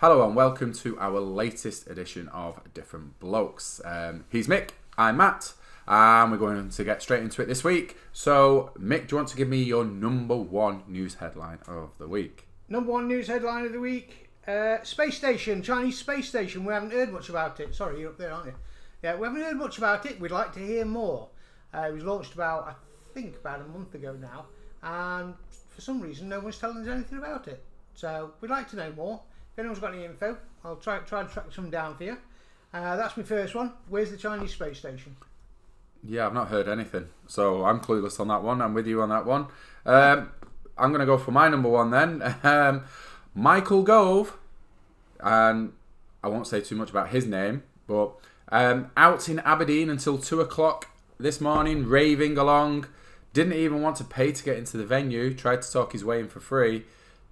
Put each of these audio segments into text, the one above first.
Hello and welcome to our latest edition of Different Blokes. He's Mick, I'm Matt, and we're going to get straight into it this week. So, Mick, do you want to give me your number one news headline of the week? Number one news headline of the week, space station, Chinese space station. We haven't heard much about it. Sorry, you're up there, aren't you? Yeah, we haven't heard much about it. We'd like to hear more. It was launched about a month ago now, and for some reason no one's telling us anything about it. So we'd like to know more. If anyone's got any info, I'll try to track some down for you. That's my first one. Where's the Chinese space station? Yeah, I've not heard anything, so I'm clueless on that one. I'm with you on that one. I'm going to go for my number one then. Michael Gove, and I won't say too much about his name, but out in Aberdeen until 2 o'clock this morning, raving along. Didn't even want to pay to get into the venue. Tried to talk his way in for free.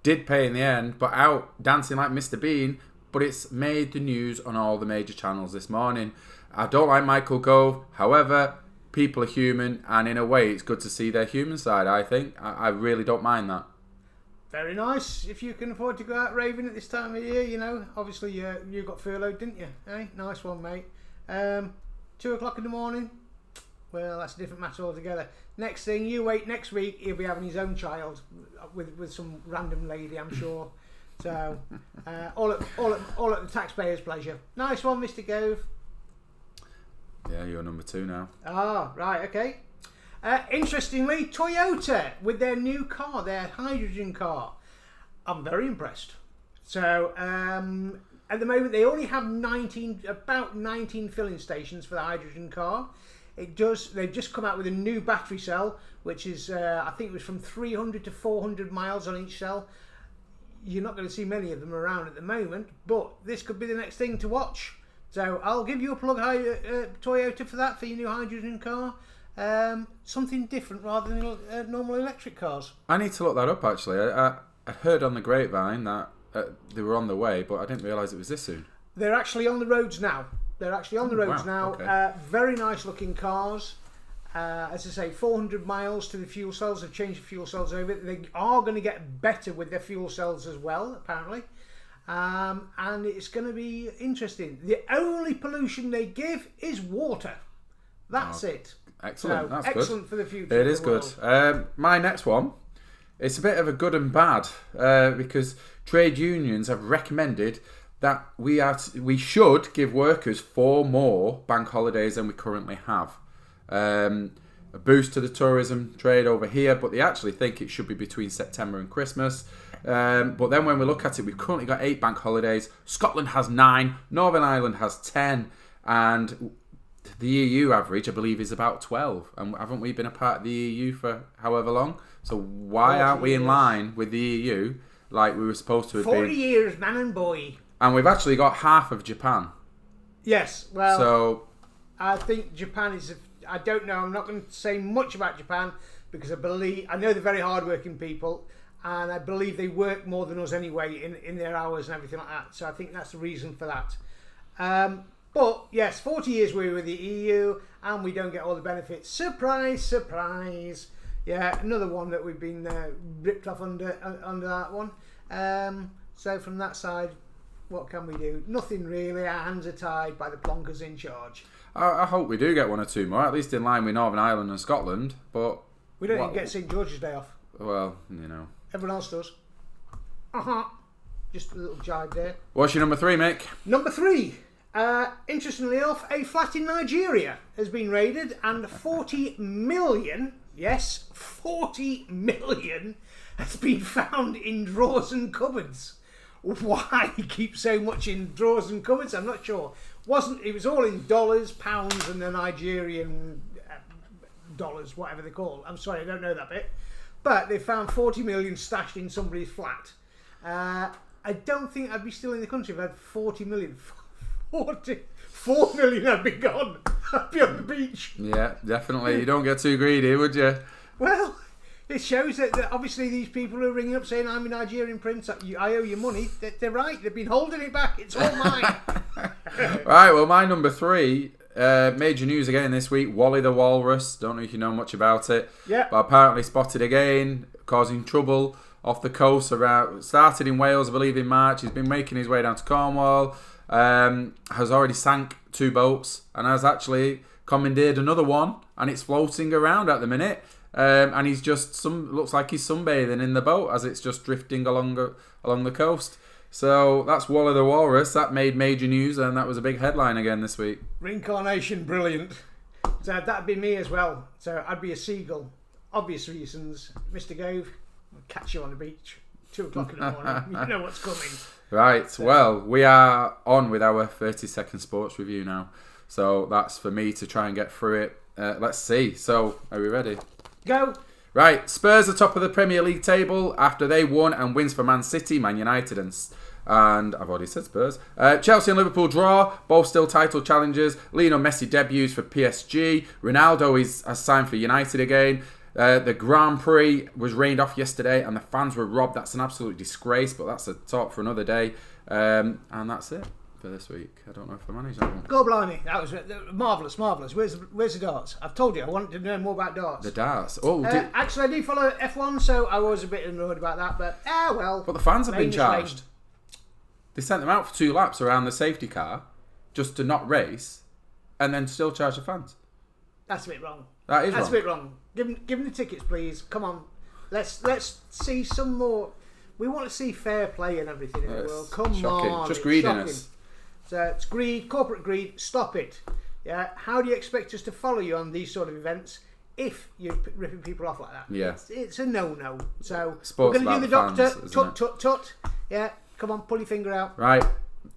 Did pay in the end, but out dancing like Mr. Bean. But it's made the news on all the major channels this morning. I don't like Michael Gove. However, people are human, and in a way, it's good to see their human side, I think. I really don't mind that. Very nice. If you can afford to go out raving at this time of year, you know. Obviously, you got furloughed, didn't you? Hey, nice one, mate. 2 o'clock in the morning. Well, that's a different matter altogether. Next thing, you wait next week, he'll be having his own child with some random lady, I'm sure. So, all at the taxpayer's pleasure. Nice one, Mr. Gove. Yeah, you're number two now. Ah, right, okay. Interestingly, Toyota with their new car, their hydrogen car. I'm very impressed. So, at the moment, they only have about 19 filling stations for the hydrogen car. They've just come out with a new battery cell, which is, I think it was from 300 to 400 miles on each cell. You're not going to see many of them around at the moment, but this could be the next thing to watch. So I'll give you a plug, Toyota, for that, for your new hydrogen car. Something different rather than normal electric cars. I need to look that up, actually. I heard on the grapevine that they were on the way, but I didn't realise it was this soon. They're actually on the roads now. Wow. Okay. Very nice looking cars. As I say, 400 miles to the fuel cells. They've changed the fuel cells over. They are going to get better with their fuel cells as well, apparently. And it's going to be interesting. The only pollution they give is water. That's it. Excellent. So, that's excellent good. For the future. It is good. My next one, it's a bit of a good and bad because trade unions have recommended that we should give workers 4 more bank holidays than we currently have. A boost to the tourism trade over here, but they actually think it should be between September and Christmas. But then when we look at it, we've currently got 8 bank holidays. Scotland has 9, Northern Ireland has 10, and the EU average, I believe, is about 12. And haven't we been a part of the EU for however long? So why aren't we in line with the EU like we were supposed to have 40 been? 40 years, man and boy. And we've actually got half of Japan. Yes, well, so I think Japan is. I don't know. I'm not going to say much about Japan because I know they're very hardworking people, and I believe they work more than us anyway in their hours and everything like that. So I think that's the reason for that. But yes, 40 years we were with the EU, and we don't get all the benefits. Surprise, surprise. Yeah, another one that we've been ripped off under that one. So from that side, what can we do? Nothing really. Our hands are tied by the plonkers in charge. I hope we do get 1 or 2 more, at least in line with Northern Ireland and Scotland. But we don't even get St George's Day off. Well, you know. Everyone else does. Just a little jibe there. What's your number 3, Mick? Number 3. Interestingly enough, a flat in Nigeria has been raided, and 40 million, yes, 40 million has been found in drawers and cupboards. Why keep so much in drawers and cupboards? I'm not sure. It was all in dollars, pounds, and the Nigerian dollars, whatever they call. I'm sorry, I don't know that bit. But they found 40 million stashed in somebody's flat. I don't think I'd be still in the country if I had 40 million. 4 million I'd be gone. I'd be on the beach. Yeah, definitely. You don't get too greedy, would you? Well, it shows that obviously these people who are ringing up saying I'm a Nigerian prince, I owe you money. They're right. They've been holding it back. It's all mine. Right, well, my number 3, major news again this week. Wally the Walrus. Don't know if you know much about it. Yeah. But apparently spotted again, causing trouble off the coast. Started in Wales, I believe, in March. He's been making his way down to Cornwall. Has already sank 2 boats and has actually commandeered another one, and it's floating around at the minute. And he's just looks like he's sunbathing in the boat as it's just drifting along the coast. So that's Wally the Walrus. That made major news, and that was a big headline again this week. Reincarnation, brilliant. So that'd be me as well. So I'd be a seagull. Obvious reasons. Mr. Gove, I'll catch you on the beach. 2 o'clock in the morning. You know what's coming. Right. So, well, we are on with our 30-second sports review now. So that's for me to try and get through it. Let's see. So, are we ready? Go. Right, Spurs are top of the Premier League table after they won, and wins for Man City, Man United, and I've already said Spurs. Chelsea and Liverpool draw, both still title challengers. Lionel Messi debuts for PSG. Ronaldo has signed for United again. The Grand Prix was rained off yesterday, and the fans were robbed. That's an absolute disgrace, but that's a talk for another day. And that's it for this week. I don't know if I managed that one. Go blimey, that was marvellous. Where's the darts? I've told you I wanted to know more about darts. The darts. Oh, actually, I do follow F1, so I was a bit annoyed about that. But well. But the fans have been charged. They sent them out for 2 laps around the safety car just to not race, and then still charge the fans. That's a bit wrong. That's a bit wrong. Give them the tickets, please. Come on, let's see some more. We want to see fair play and everything in the world. Come shocking. on, just greediness. Shocking. So it's greed, corporate greed. Stop it. Yeah. How do you expect us to follow you on these sort of events if you're ripping people off like that? Yeah. It's a no. So Sports we're going to do the fans, doctor. Tut. Yeah. Come on, pull your finger out. Right.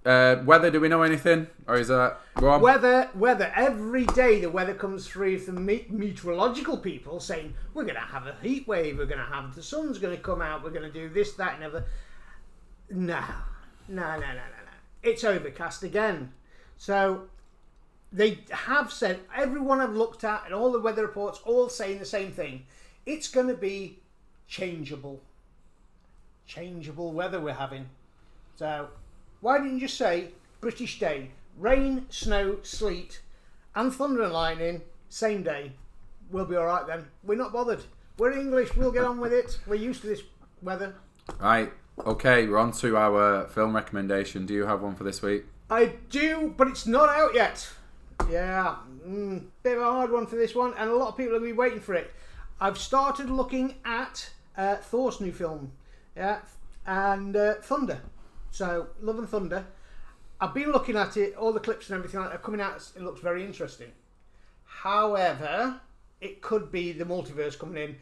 Weather, do we know anything? Or is that... Weather. Every day the weather comes through from meteorological people saying, we're going to have a heat wave, we're going to have... The sun's going to come out, we're going to do this, that, and other. No. It's overcast again. So they have said, everyone I've looked at and all the weather reports all saying the same thing. It's going to be changeable weather we're having. So why didn't you just say British day? Rain, snow, sleet and thunder and lightning, same day. We'll be alright then. We're not bothered. We're English, we'll get on with it. We're used to this weather. Right. Okay, we're on to our film recommendation. Do you have one for this week? I do, but it's not out yet. Yeah, bit of a hard one for this one, and a lot of people will be waiting for it. I've started looking at Thor's new film, and Thunder. So, Love and Thunder. I've been looking at it, all the clips and everything like that are coming out. It looks very interesting. However, it could be the multiverse coming in.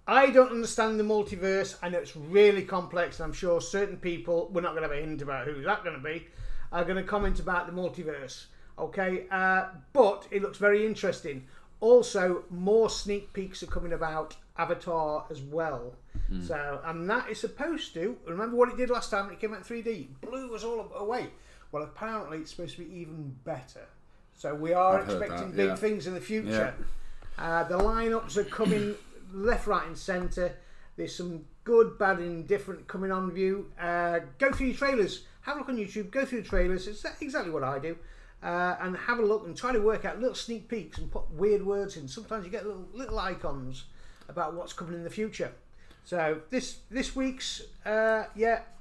I don't understand the multiverse. I know it's really complex, and I'm sure certain people, we're not going to have a hint about who's that going to be, are going to comment about the multiverse. Okay, but it looks very interesting. Also, more sneak peeks are coming about Avatar as well. So, and that is supposed to, remember what it did last time when it came out in 3D? Blew us all away. Well, apparently it's supposed to be even better. So we are expecting big things in the future. Yeah. The lineups are coming left, right and centre. There's some good, bad and different coming on view. Go through your trailers. Have a look on YouTube. Go through the trailers. It's exactly what I do. And have a look and try to work out little sneak peeks and put weird words in. Sometimes you get little icons about what's coming in the future. So this week's, I'm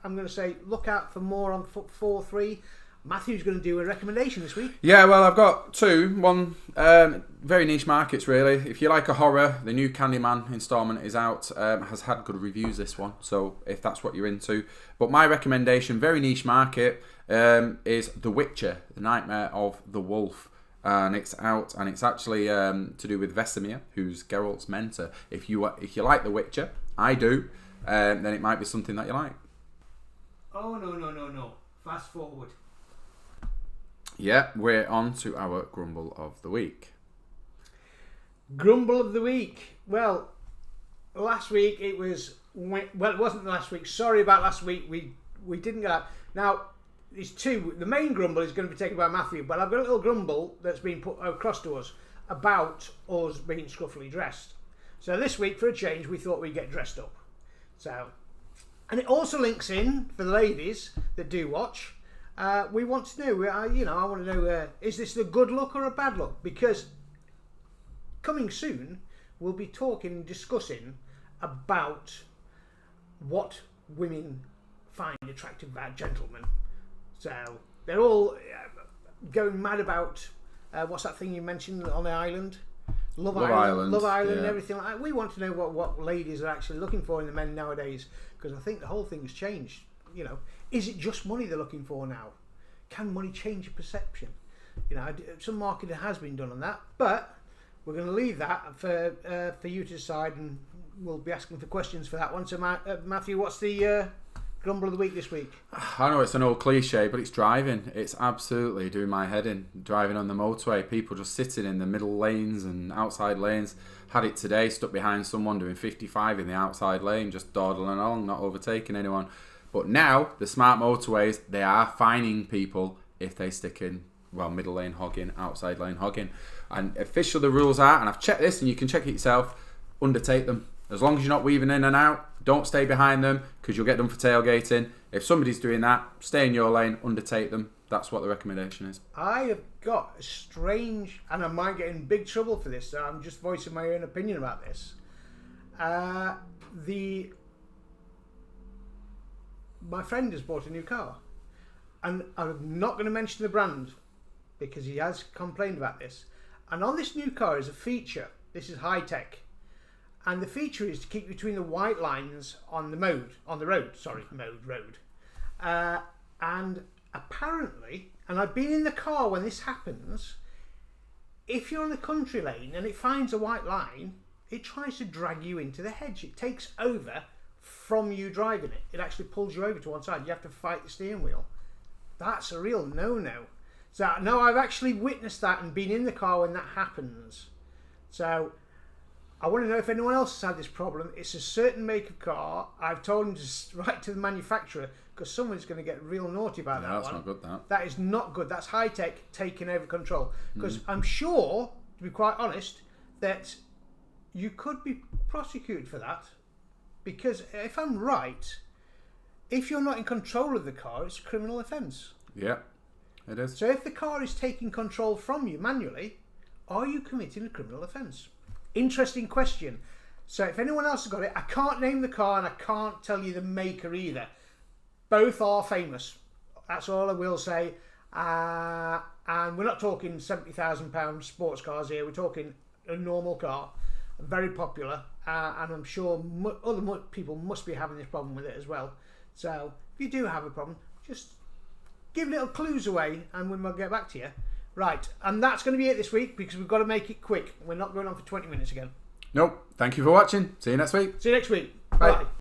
going to say look out for more on 4-3. Matthew's going to do a recommendation this week. Yeah, well, I've got 2. One, very niche markets, really. If you like a horror, the new Candyman installment is out. Has had good reviews, this one. So if that's what you're into. But my recommendation, very niche market, is The Witcher, The Nightmare of the Wolf. And it's out, and it's actually to do with Vesemir, who's Geralt's mentor. If you like The Witcher, I do, then it might be something that you like. Oh, no. Fast forward. Yeah, we're on to our Grumble of the Week. Grumble of the Week. Well, last week it was... Well, it wasn't last week. Sorry about last week. We didn't get out. Now, there's 2. The main grumble is going to be taken by Matthew, but I've got a little grumble that's been put across to us about us being scruffily dressed. So this week, for a change, we thought we'd get dressed up. So, and it also links in, for the ladies that do watch... we want to know, I want to know, is this a good look or a bad look? Because coming soon, we'll be discussing about what women find attractive about gentlemen. So they're all going mad about what's that thing you mentioned on the island? Love Island, and everything like that. We want to know what ladies are actually looking for in the men nowadays, because I think the whole thing's changed. You know, is it just money they're looking for now? Can money change your perception? You know, some marketing has been done on that, but we're going to leave that for you to decide, and we'll be asking for questions for that one. So, Matthew, what's the grumble of the week this week? I know it's an old cliche, but it's driving. It's absolutely doing my head in. Driving on the motorway, people just sitting in the middle lanes and outside lanes. Had it today, stuck behind someone doing 55 in the outside lane, just dawdling along, not overtaking anyone. But now, the smart motorways, they are fining people if they stick in, well, middle lane hogging, outside lane hogging. And official the rules are, and I've checked this, and you can check it yourself, undertake them. As long as you're not weaving in and out, don't stay behind them, because you'll get done for tailgating. If somebody's doing that, stay in your lane, undertake them. That's what the recommendation is. I have got a strange, and I might get in big trouble for this, so I'm just voicing my own opinion about this. My friend has bought a new car, and I'm not going to mention the brand because he has complained about this. And on this new car is a feature. This is high tech, and the feature is to keep between the white lines on the road. And apparently, and I've been in the car when this happens, if you're on the country lane and it finds a white line, it tries to drag you into the hedge. It takes over from you driving it. It actually pulls you over to one side. You have to fight the steering wheel. That's a real no-no. So, no, I've actually witnessed that and been in the car when that happens. So, I want to know if anyone else has had this problem. It's a certain make of car. I've told them to write to the manufacturer, because someone's going to get real naughty about that one. That's not good, that. That is not good. That's high tech taking over control. Because I'm sure, to be quite honest, that you could be prosecuted for that. Because if I'm right, if you're not in control of the car, it's a criminal offence. Yeah, it is. So if the car is taking control from you manually, are you committing a criminal offence? Interesting question. So if anyone else has got it, I can't name the car and I can't tell you the maker either. Both are famous. That's all I will say. And we're not talking £70,000 sports cars here. We're talking a normal car, very popular, and I'm sure other people must be having this problem with it as well. So if you do have a problem, just give little clues away and we'll get back to you. Right, and that's going to be it this week, because we've got to make it quick. We're not going on for 20 minutes again. Nope. Thank you for watching. See you next week. See you next week. Bye. Bye.